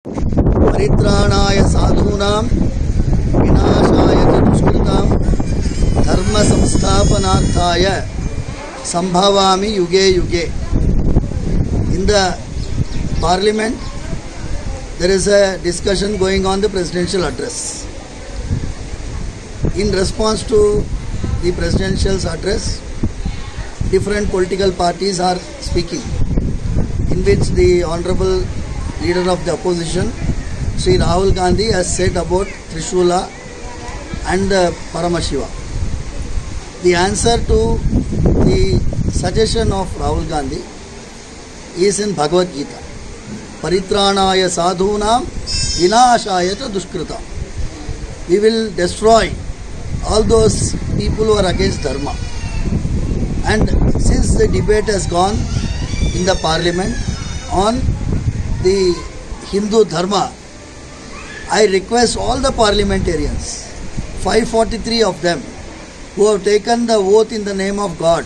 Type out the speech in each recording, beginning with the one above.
परित्राणाय साधूनां विनाशाय च दुष्कृतां धर्म संस्थापनार्थाय संभवामि युगे युगे. In the parliament there is a discussion going on the presidential address. In response to the presidential address, different political parties are speaking, in which the honorable leader of the opposition, Sri Rahul Gandhi, has said about Trishula and Paramashiva. The answer to the suggestion of Rahul Gandhi is in Bhagavad Gita. Paritranaya sadhunam vinashaya cha dushkritam. We will destroy all those people who are against dharma. And since the debate has gone in the parliament on the Hindu dharma, I request all the parliamentarians, 543 of them, who have taken the oath in the name of God,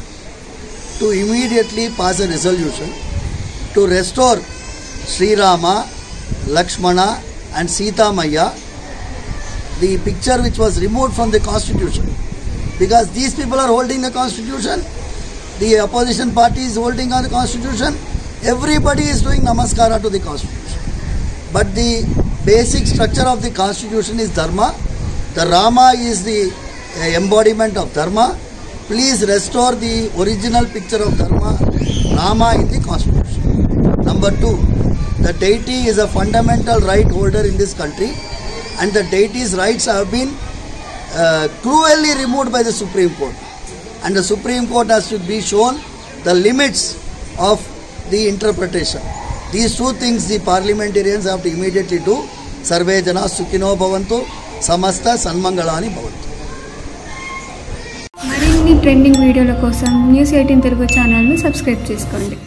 to immediately pass a resolution to restore Sri Rama, Lakshmana and Sita Maya, the picture which was removed from the constitution. Because these people are holding the constitution, the opposition party is holding on the constitution, everybody is doing namaskara to the constitution. But the basic structure of the constitution is dharma. The Rama is the embodiment of dharma. Please restore the original picture of dharma, Rama, in the constitution. Number 2, the deity is a fundamental right holder in this country, and the deity's rights have been cruelly removed by the Supreme Court. And the Supreme Court has to be shown the limits of the interpretation. These two things the parliamentarians have to immediately do. Sarve jana sukhino bhavantu, samasta sanmangalani bhavantu. మరిన్ని trending వీడియోల కోసం news 18 Telugu ఛానల్ని subscribe చేసుకోండి.